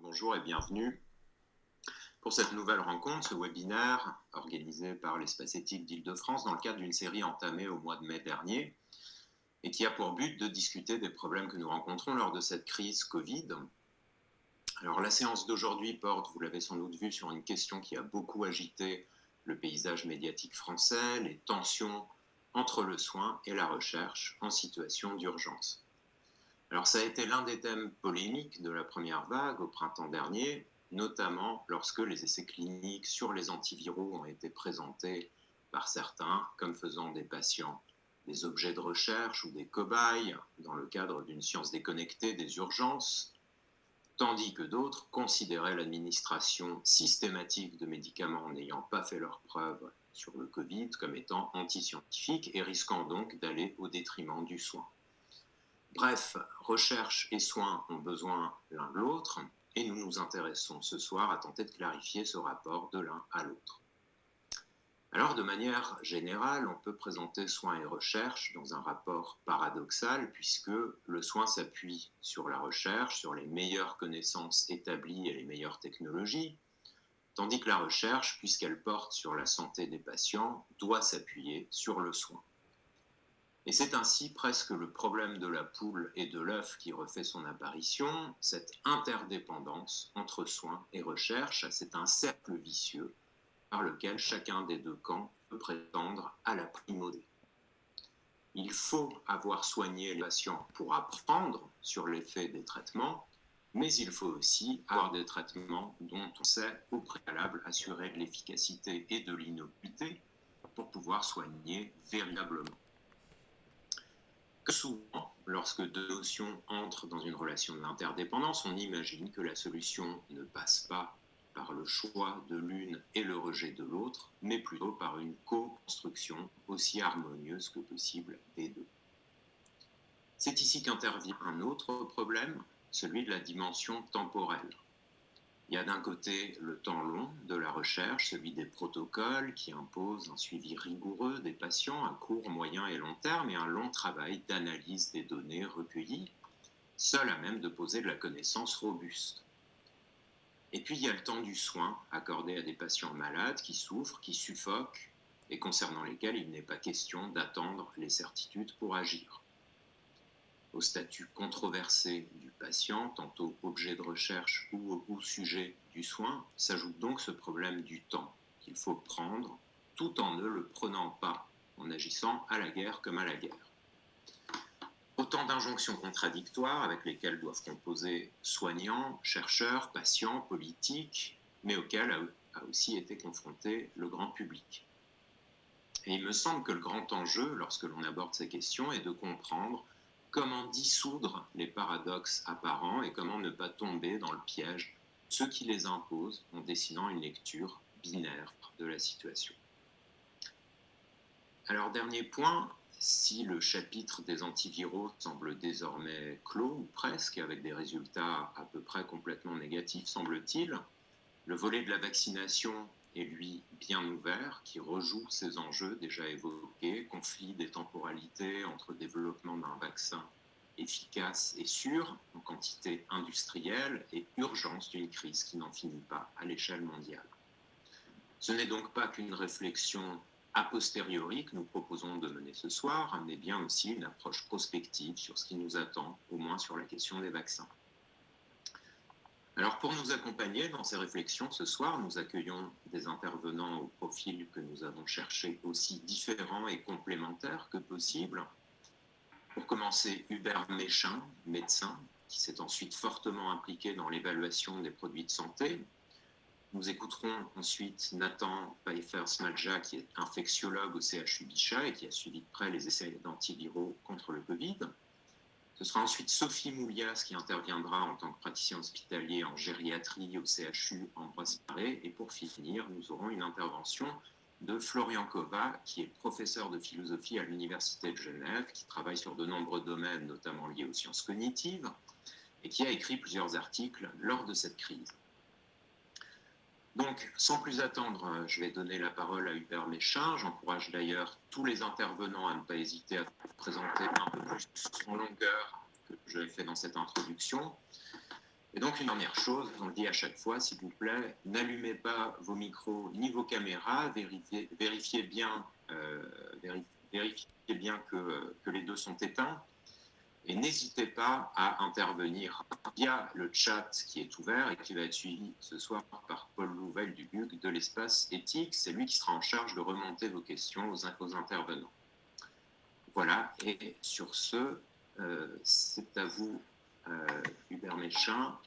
Bonjour et bienvenue pour cette nouvelle rencontre, ce webinaire organisé par l'Espace éthique d'Île-de-France dans le cadre d'une série entamée au mois de mai dernier et qui a pour but de discuter des problèmes que nous rencontrons lors de cette crise Covid. Alors la séance d'aujourd'hui porte, vous l'avez sans doute vu, sur une question qui a beaucoup agité le paysage médiatique français, les tensions entre le soin et la recherche en situation d'urgence. Alors ça a été l'un des thèmes polémiques de la première vague au printemps dernier, notamment lorsque les essais cliniques sur les antiviraux ont été présentés par certains comme faisant des patients des objets de recherche ou des cobayes dans le cadre d'une science déconnectée des urgences, tandis que d'autres considéraient l'administration systématique de médicaments n'ayant pas fait leurs preuves sur le Covid comme étant antiscientifique et risquant donc d'aller au détriment du soin. Bref, recherche et soins ont besoin l'un de l'autre et nous nous intéressons ce soir à tenter de clarifier ce rapport de l'un à l'autre. Alors, de manière générale, on peut présenter soins et recherche dans un rapport paradoxal puisque le soin s'appuie sur la recherche, sur les meilleures connaissances établies et les meilleures technologies, tandis que la recherche, puisqu'elle porte sur la santé des patients, doit s'appuyer sur le soin. Et c'est ainsi presque le problème de la poule et de l'œuf qui refait son apparition, cette interdépendance entre soins et recherche, c'est un cercle vicieux par lequel chacun des deux camps peut prétendre à la primauté. Il faut avoir soigné les patients pour apprendre sur l'effet des traitements, mais il faut aussi avoir des traitements dont on sait au préalable assurer de l'efficacité et de l'innocuité pour pouvoir soigner véritablement. Que souvent, lorsque deux notions entrent dans une relation d'interdépendance, on imagine que la solution ne passe pas par le choix de l'une et le rejet de l'autre, mais plutôt par une co-construction aussi harmonieuse que possible des deux. C'est ici qu'intervient un autre problème, celui de la dimension temporelle. Il y a d'un côté le temps long de la recherche, celui des protocoles qui imposent un suivi rigoureux des patients à court, moyen et long terme et un long travail d'analyse des données recueillies, seul à même de poser de la connaissance robuste. Et puis il y a le temps du soin accordé à des patients malades qui souffrent, qui suffoquent et concernant lesquels il n'est pas question d'attendre les certitudes pour agir. Au statut controversé du patient, tantôt objet de recherche ou sujet du soin, s'ajoute donc ce problème du temps qu'il faut prendre tout en ne le prenant pas, en agissant à la guerre comme à la guerre. Autant d'injonctions contradictoires avec lesquelles doivent composer soignants, chercheurs, patients, politiques, mais auxquelles a aussi été confronté le grand public. Et il me semble que le grand enjeu, lorsque l'on aborde ces questions, est de comprendre comment dissoudre les paradoxes apparents et comment ne pas tomber dans le piège, ceux qui les imposent en dessinant une lecture binaire de la situation. Alors, dernier point, si le chapitre des antiviraux semble désormais clos, ou presque, avec des résultats à peu près complètement négatifs, semble-t-il, le volet de la vaccination est lui bien ouvert, qui rejoue ces enjeux déjà évoqués, conflit des temporalités entre développement d'un vaccin efficace et sûr en quantité industrielle et urgence d'une crise qui n'en finit pas à l'échelle mondiale. Ce n'est donc pas qu'une réflexion a posteriori que nous proposons de mener ce soir, mais bien aussi une approche prospective sur ce qui nous attend, au moins sur la question des vaccins. Alors pour nous accompagner dans ces réflexions ce soir, nous accueillons des intervenants au profil que nous avons cherché aussi différents et complémentaires que possible. Pour commencer, Hubert Méchin, médecin, qui s'est ensuite fortement impliqué dans l'évaluation des produits de santé. Nous écouterons ensuite Nathan Pfeiffer-Smadja, qui est infectiologue au CHU Bichat et qui a suivi de près les essais d'antiviraux contre le Covid. Ce sera ensuite Sophie Moulias qui interviendra en tant que praticien hospitalier en gériatrie au CHU Ambroise Paré. Et pour finir, nous aurons une intervention de Florian Kova, qui est professeur de philosophie à l'Université de Genève, qui travaille sur de nombreux domaines, notamment liés aux sciences cognitives, et qui a écrit plusieurs articles lors de cette crise. Donc, sans plus attendre, je vais donner la parole à Hubert Méchin. J'encourage d'ailleurs tous les intervenants à ne pas hésiter à présenter un peu plus en longueur que je l'ai fait dans cette introduction. Et donc, une dernière chose, on le dit à chaque fois, s'il vous plaît, n'allumez pas vos micros ni vos caméras, vérifiez bien, que les deux sont éteints, et n'hésitez pas à intervenir via le chat qui est ouvert et qui va être suivi ce soir par Paul Louvel du BUC de l'espace éthique. C'est lui qui sera en charge de remonter vos questions aux intervenants. Voilà, et sur ce, c'est à vous, Hubert Méchain,